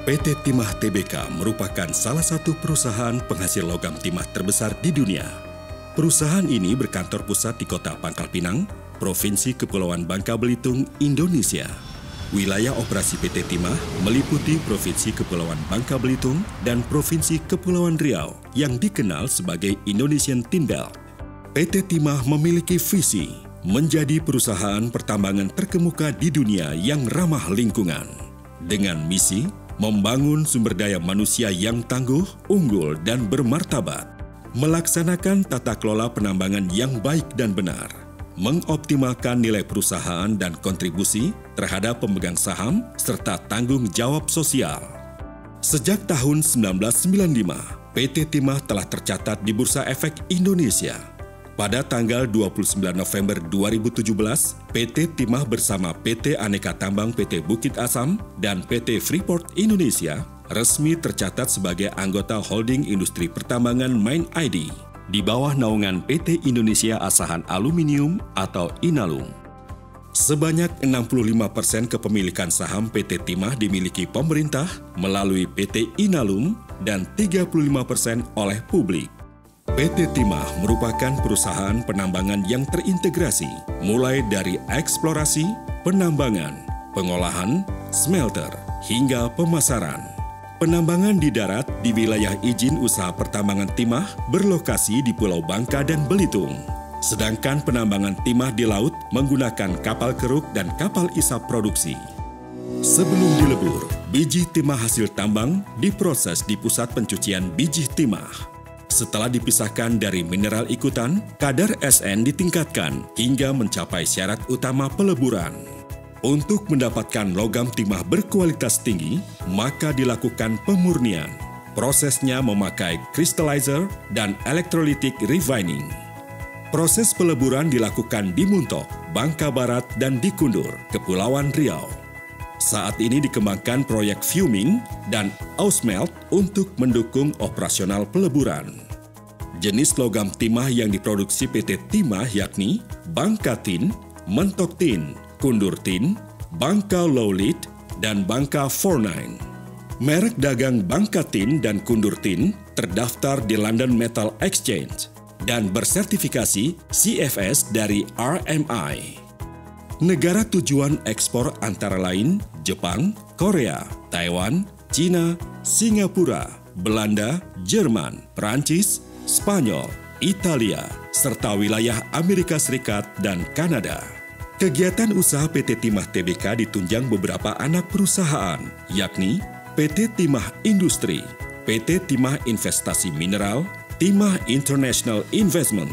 PT Timah Tbk merupakan salah satu perusahaan penghasil logam timah terbesar di dunia. Perusahaan ini berkantor pusat di Kota Pangkal Pinang, Provinsi Kepulauan Bangka Belitung, Indonesia. Wilayah operasi PT Timah meliputi Provinsi Kepulauan Bangka Belitung dan Provinsi Kepulauan Riau yang dikenal sebagai Indonesian Tin Belt. PT Timah memiliki visi menjadi perusahaan pertambangan terkemuka di dunia yang ramah lingkungan. Dengan misi membangun sumber daya manusia yang tangguh, unggul, dan bermartabat, melaksanakan tata kelola penambangan yang baik dan benar, mengoptimalkan nilai perusahaan dan kontribusi terhadap pemegang saham, serta tanggung jawab sosial. Sejak tahun 1995, PT Timah telah tercatat di Bursa Efek Indonesia. Pada tanggal 29 November 2017, PT Timah bersama PT Aneka Tambang PT Bukit Asam dan PT Freeport Indonesia resmi tercatat sebagai anggota holding industri pertambangan Main ID di bawah naungan PT Indonesia Asahan Aluminium atau Inalum. Sebanyak 65% kepemilikan saham PT Timah dimiliki pemerintah melalui PT Inalum dan 35% oleh publik. PT Timah merupakan perusahaan penambangan yang terintegrasi, mulai dari eksplorasi, penambangan, pengolahan, smelter, hingga pemasaran. Penambangan di darat di wilayah izin usaha pertambangan timah berlokasi di Pulau Bangka dan Belitung. Sedangkan penambangan timah di laut menggunakan kapal keruk dan kapal isap produksi. Sebelum dilebur, biji timah hasil tambang diproses di pusat pencucian biji timah. Setelah dipisahkan dari mineral ikutan, kadar SN ditingkatkan hingga mencapai syarat utama peleburan. Untuk mendapatkan logam timah berkualitas tinggi, maka dilakukan pemurnian. Prosesnya memakai crystallizer dan electrolytic refining. Proses peleburan dilakukan di Muntok, Bangka Barat, dan di Kundur, Kepulauan Riau. Saat ini dikembangkan proyek fuming dan ausmelt untuk mendukung operasional peleburan. Jenis logam timah yang diproduksi PT Timah yakni Bangka Tin, Mentok Tin, Kundur Tin, Bangka Lowlit, dan Bangka 49. Merek dagang Bangka Tin dan Kundur Tin terdaftar di London Metal Exchange dan bersertifikasi CFS dari RMI. Negara tujuan ekspor antara lain Jepang, Korea, Taiwan, Cina, Singapura, Belanda, Jerman, Prancis, Spanyol, Italia, serta wilayah Amerika Serikat dan Kanada. Kegiatan usaha PT Timah Tbk ditunjang beberapa anak perusahaan, yakni PT Timah Industri, PT Timah Investasi Mineral, Timah International Investment,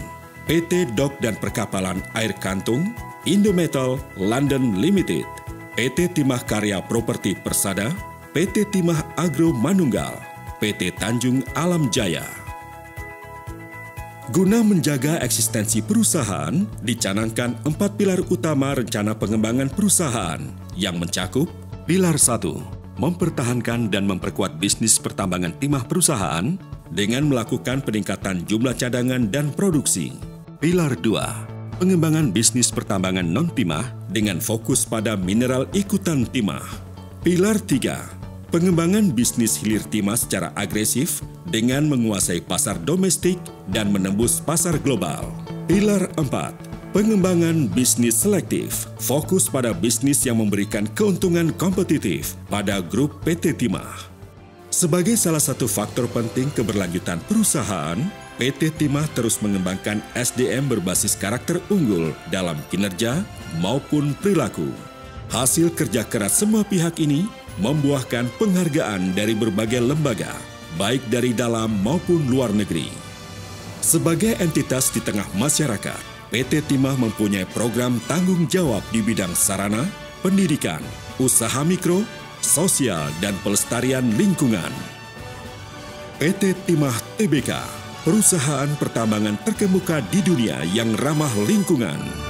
PT Dok dan Perkapalan Air Kantung, Indometal London Limited, PT Timah Karya Properti Persada, PT Timah Agro Manunggal, PT Tanjung Alam Jaya. Guna menjaga eksistensi perusahaan, dicanangkan 4 pilar utama rencana pengembangan perusahaan yang mencakup pilar 1, mempertahankan dan memperkuat bisnis pertambangan timah perusahaan dengan melakukan peningkatan jumlah cadangan dan produksi. Pilar 2, pengembangan bisnis pertambangan non-timah dengan fokus pada mineral ikutan timah. Pilar 3, pengembangan bisnis hilir timah secara agresif dengan menguasai pasar domestik dan menembus pasar global. Pilar 4, pengembangan bisnis selektif, fokus pada bisnis yang memberikan keuntungan kompetitif pada grup PT Timah. Sebagai salah satu faktor penting keberlanjutan perusahaan, PT Timah terus mengembangkan SDM berbasis karakter unggul dalam kinerja maupun perilaku. Hasil kerja keras semua pihak ini membuahkan penghargaan dari berbagai lembaga, baik dari dalam maupun luar negeri. Sebagai entitas di tengah masyarakat, PT Timah mempunyai program tanggung jawab di bidang sarana, pendidikan, usaha mikro, sosial, dan pelestarian lingkungan. PT Timah Tbk, perusahaan pertambangan terkemuka di dunia yang ramah lingkungan.